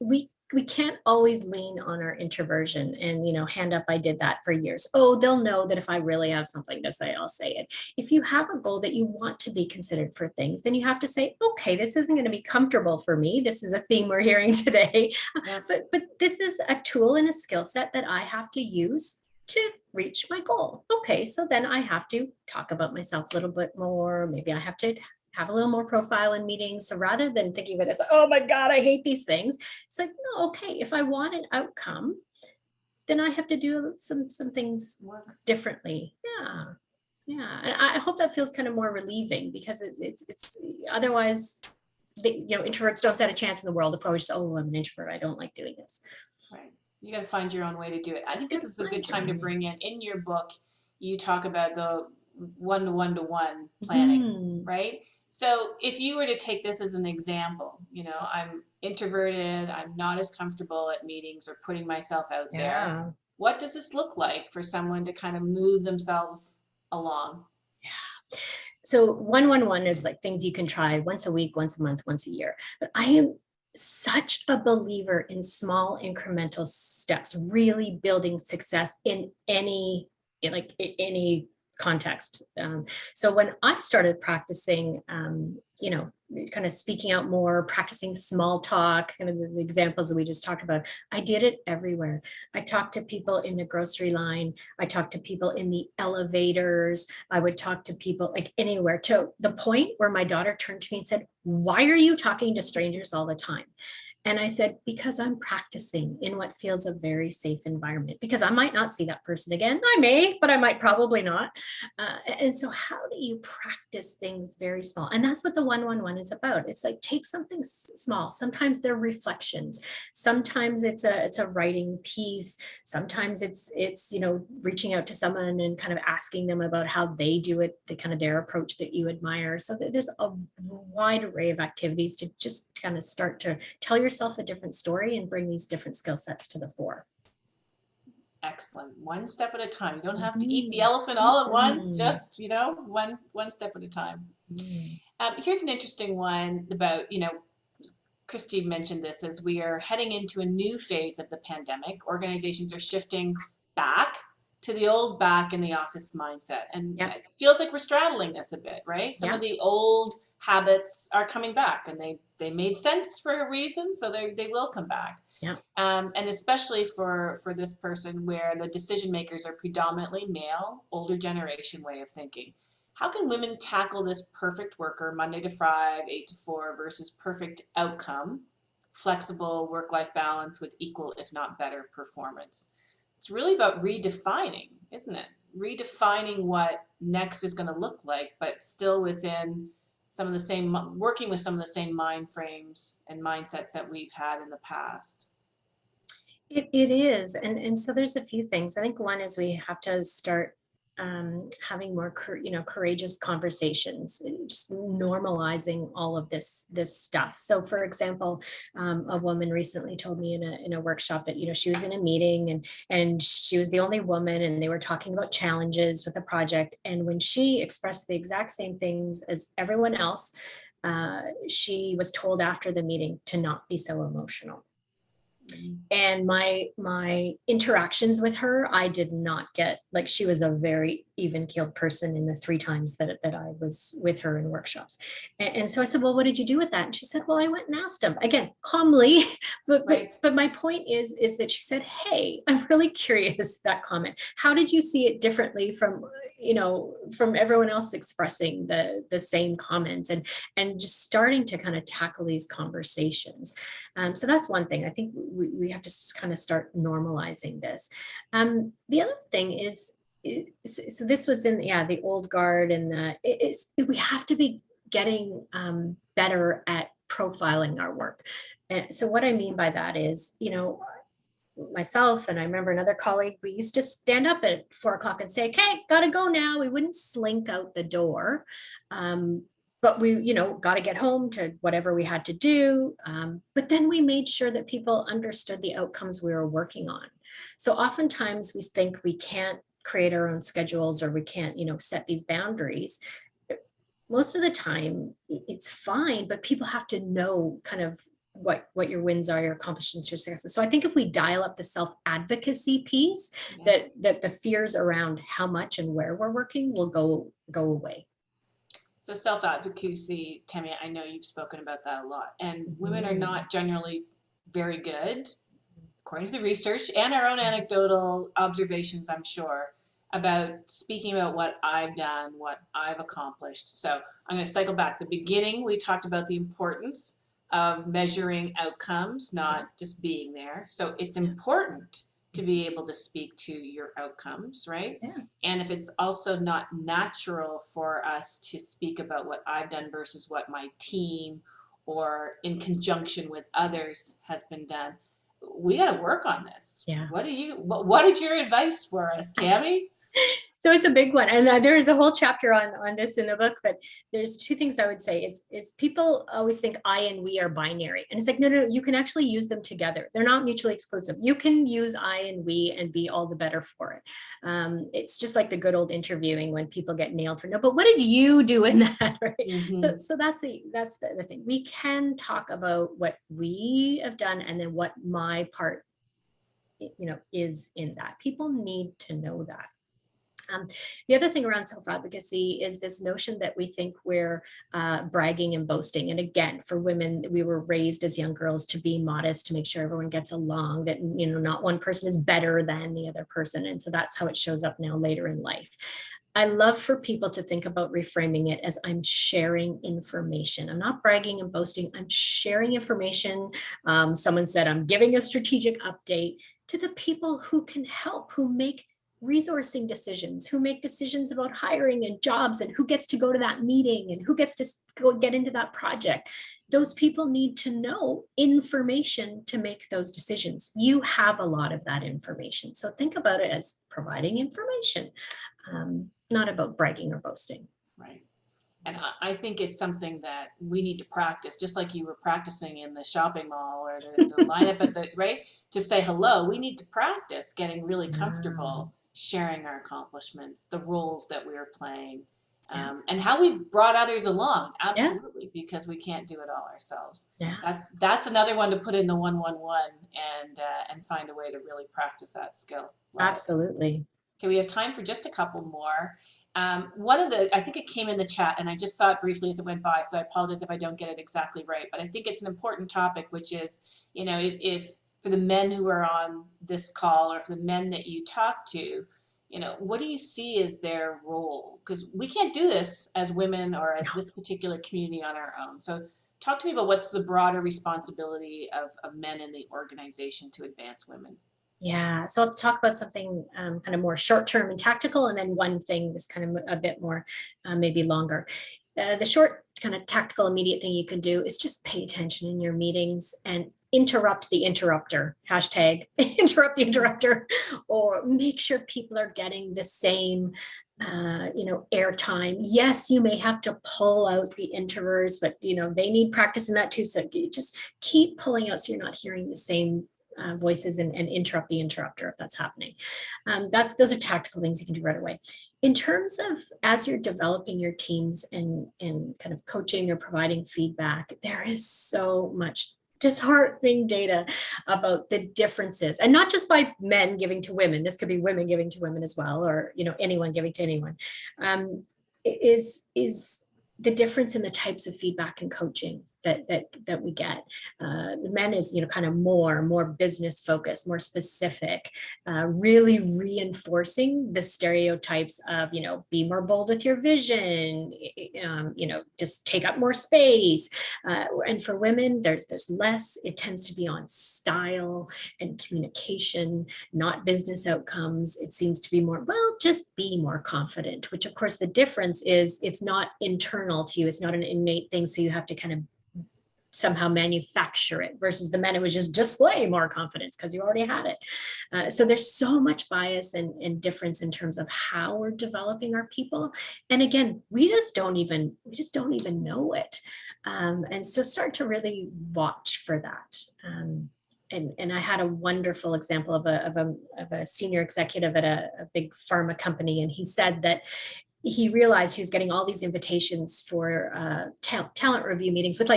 we can't always lean on our introversion and, hand up, I did that for years. Oh, they'll know that if I really have something to say, I'll say it. If you have a goal that you want to be considered for things, then you have to say, okay, this isn't going to be comfortable for me. This is a theme we're hearing today, Yeah. but this is a tool and a skill set that I have to use to reach my goal. Okay, so then I have to talk about myself a little bit more. Maybe I have to have a little more profile in meetings. So rather than thinking of it as, oh my God, I hate these things, it's like, no, okay, if I want an outcome, then I have to do some things differently. Yeah. And I hope that feels kind of more relieving, because it's otherwise, introverts don't stand a chance in the world if I was just, oh, I'm an introvert, I don't like doing this. Right. You got to find your own way to do it. I think this is a good time to bring in your book, you talk about the one-to-one planning, right? So if you were to take this as an example, I'm introverted, I'm not as comfortable at meetings or putting myself out there. What does this look like for someone to kind of move themselves along? Yeah. So 111 is like things you can try once a week, once a month, once a year. But I am such a believer in small incremental steps, really building success in any context. So when I started practicing, kind of speaking out more, practicing small talk, kind of the examples that we just talked about, I did it everywhere. I talked to people in the grocery line. I talked to people in the elevators. I would talk to people anywhere, to the point where my daughter turned to me and said, "Why are you talking to strangers all the time?" And I said, because I'm practicing in what feels a very safe environment, because I might not see that person again. I may, but I might probably not. And so how do you practice things very small? And that's what the 111 is about. It's like, take something small. Sometimes they're reflections. Sometimes it's a writing piece. Sometimes it's reaching out to someone and kind of asking them about how they do it, their approach that you admire. So there's a wide array of activities to just kind of start to tell yourself a different story and bring these different skill sets to the fore. Excellent. One step at a time. You don't have to eat the elephant all at once. Just, one step at a time. Here's an interesting one about, Christy mentioned this, as we are heading into a new phase of the pandemic. Organizations are shifting back to the old back in the office mindset. And it feels like we're straddling this a bit, right? Some of the old habits are coming back, and they made sense for a reason, so they will come back. And especially for this person where the decision makers are predominantly male, older generation way of thinking. How can women tackle this perfect worker, Monday to Friday, 8 to 4 versus perfect outcome, flexible work-life balance with equal, if not better, performance? It's really about redefining, isn't it? Redefining what next is going to look like, but still within some of the same, working with some of the same mind frames and mindsets that we've had in the past. It is. And so there's a few things. I think one is we have to start having more, courageous conversations, just normalizing all of this stuff. So, for example, a woman recently told me in a workshop that she was in a meeting and she was the only woman, and they were talking about challenges with the project. And when she expressed the exact same things as everyone else, she was told after the meeting to not be so emotional. And my interactions with her, I did not get, like, she was a very even-keeled person in the 3 times that I was with her in workshops. And so I said, well, what did you do with that? And she said, well, I went and asked him, again, calmly, but my point is that she said, hey, I'm really curious, that comment. How did you see it differently from, from everyone else expressing the same comments, and just starting to kind of tackle these conversations. So that's one thing. I think we have to kind of start normalizing this. The other thing is, so this was in the old guard, and we have to be getting better at profiling our work. And so what I mean by that is, myself, and I remember another colleague, we used to stand up at 4 o'clock and say, okay, gotta go now. We wouldn't slink out the door. But we, got to get home to whatever we had to do. But then we made sure that people understood the outcomes we were working on. So oftentimes we think we can't create our own schedules, or we can't, set these boundaries. Most of the time it's fine, but people have to know kind of what your wins are, your accomplishments, your successes. So I think if we dial up the self-advocacy piece, that the fears around how much and where we're working will go away. So self-advocacy, Tammy, I know you've spoken about that a lot, and women are not generally very good, according to the research and our own anecdotal observations, I'm sure, about speaking about what I've done, what I've accomplished. So I'm going to cycle back. The beginning, we talked about the importance of measuring outcomes, not just being there. So it's important to be able to speak to your outcomes, right? Yeah. And if it's also not natural for us to speak about what I've done versus what my team or in conjunction with others has been done, we got to work on this. Yeah. What is your advice for us, Tammy? So it's a big one, and there is a whole chapter on this in the book. But there's 2 things I would say. Is people always think I and we are binary, and it's like, no, you can actually use them together. They're not mutually exclusive. You can use I and we and be all the better for it. It's just like the good old interviewing when people get nailed for no, but what did you do in that? Right? Mm-hmm. So that's the thing. We can talk about what we have done, and then what my part, is in that. People need to know that. The other thing around self-advocacy is this notion that we think we're bragging and boasting. And again, for women, we were raised as young girls to be modest, to make sure everyone gets along, that, not one person is better than the other person. And so that's how it shows up now later in life. I love for people to think about reframing it as, I'm sharing information. I'm not bragging and boasting. I'm sharing information. Someone said, I'm giving a strategic update to the people who can help, who make resourcing decisions, who make decisions about hiring and jobs, and who gets to go to that meeting, and who gets to go get into that project. Those people need to know information to make those decisions. You have a lot of that information. So think about it as providing information, not about bragging or boasting. Right. And I think it's something that we need to practice, just like you were practicing in the shopping mall or the lineup at the, right? To say hello, we need to practice getting really comfortable sharing our accomplishments, the roles that we're playing, and how we've brought others along. Absolutely, because we can't do it all ourselves. Yeah. That's another one to put in the 111 and find a way to really practice that skill. Absolutely. Okay, we have time for just a couple more. One of I think it came in the chat, and I just saw it briefly as it went by, so I apologize if I don't get it exactly right, but I think it's an important topic, which is, if for the men who are on this call, or for the men that you talk to, what do you see as their role? Because we can't do this as women or as this particular community on our own. So talk to me about what's the broader responsibility of men in the organization to advance women. Yeah, so I'll talk about something kind of more short-term and tactical, and then one thing is kind of a bit more, maybe longer. The short kind of tactical immediate thing you can do is just pay attention in your meetings and interrupt the interrupter, hashtag interrupt the interrupter, or make sure people are getting the same airtime. Yes, you may have to pull out the interrupters, but they need practice in that too. So you just keep pulling out so you're not hearing the same voices and interrupt the interrupter if that's happening. Those are tactical things you can do right away. In terms of as you're developing your teams and kind of coaching or providing feedback, there is so much disheartening data about the differences, and not just by men giving to women. This could be women giving to women as well, or anyone giving to anyone. Is the difference in the types of feedback and coaching that we get. The men is kind of more business focused, more specific, really reinforcing the stereotypes of be more bold with your vision, just take up more space. And for women, there's less. It tends to be on style and communication, not business outcomes. It seems to be more, well, just be more confident, which of course the difference is it's not internal to you. It's not an innate thing. So you have to kind of somehow manufacture it, versus the men, it was just display more confidence because you already had it. So there's so much bias and difference in terms of how we're developing our people. And again, we just don't even know it. And so start to really watch for that. And I had a wonderful example of a senior executive at a big pharma company. And he said that he realized he was getting all these invitations for talent review meetings with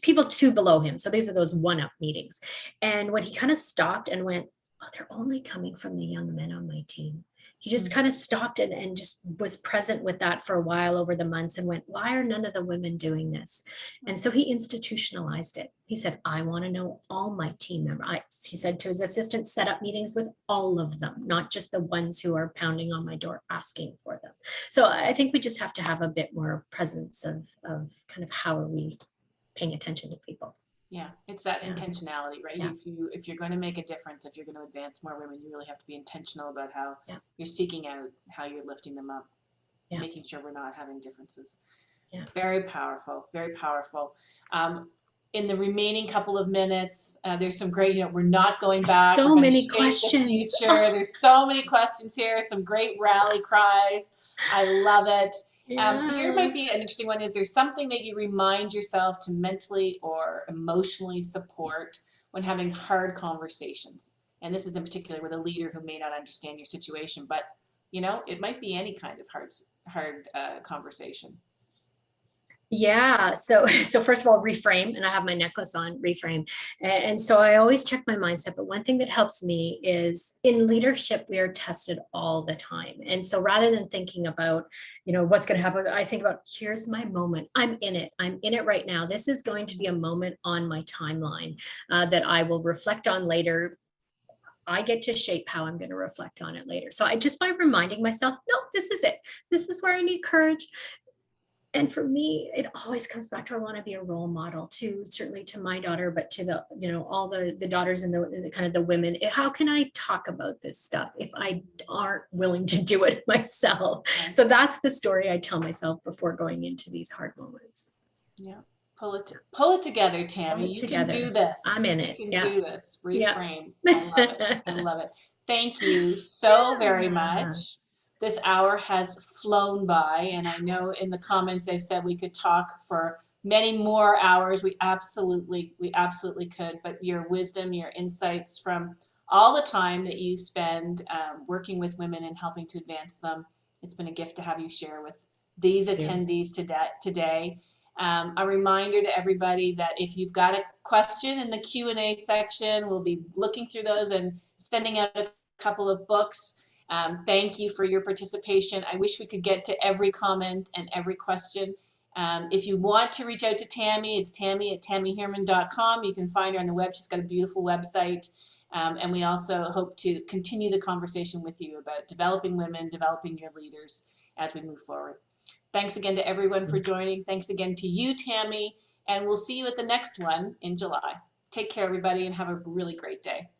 people two below him. So these are those one-up meetings. And when he kind of stopped and went, oh, they're only coming from the young men on my team. He just kind of stopped and just was present with that for a while over the months and went, why are none of the women doing this? And so he institutionalized it. He said, I want to know all my team members. He said to his assistant, set up meetings with all of them, not just the ones who are pounding on my door asking for them. So I think we just have to have a bit more presence of kind of how are we paying attention to people. Yeah, it's that intentionality, right? Yeah. If you're going to make a difference, if you're going to advance more women, you really have to be intentional about how you're seeking out, how you're lifting them up, making sure we're not having differences. Yeah. Very powerful, very powerful. In the remaining couple of minutes, there's some great, we're not going back. So many questions. There's so many questions here, some great rally cries. I love it. Here might be an interesting one. Is there something that you remind yourself to mentally or emotionally support when having hard conversations? And this is in particular with a leader who may not understand your situation, but it might be any kind of hard conversation. Yeah. So first of all, reframe, and I have my necklace on, reframe. And so I always check my mindset. But one thing that helps me is in leadership, we are tested all the time. And so rather than thinking about, what's going to happen, I think about, here's my moment. I'm in it. I'm in it right now. This is going to be a moment on my timeline that I will reflect on later. I get to shape how I'm going to reflect on it later. So by reminding myself, no, this is it. This is where I need courage. And for me, it always comes back to, I want to be a role model to, certainly to my daughter, but to the, all the daughters and the kind of the women. How can I talk about this stuff if I aren't willing to do it myself? Okay. So that's the story I tell myself before going into these hard moments. Yeah. Pull it together, Tammy. You can do this. I'm in it. You can do this. Reframe. I love it. I love it. Thank you so very much. This hour has flown by, and I know in the comments they said we could talk for many more hours. We absolutely could, but your wisdom, your insights from all the time that you spend working with women and helping to advance them, it's been a gift to have you share with these attendees today. A reminder to everybody that if you've got a question in the Q&A section, we'll be looking through those and sending out a couple of books. Thank you for your participation. I wish we could get to every comment and every question. If you want to reach out to Tammy, it's tammy@tammyheermann.com. You can find her on the web. She's got a beautiful website. And we also hope to continue the conversation with you about developing women, developing your leaders as we move forward. Thanks again to everyone for joining. Thanks again to you, Tammy. And we'll see you at the next one in July. Take care, everybody, and have a really great day.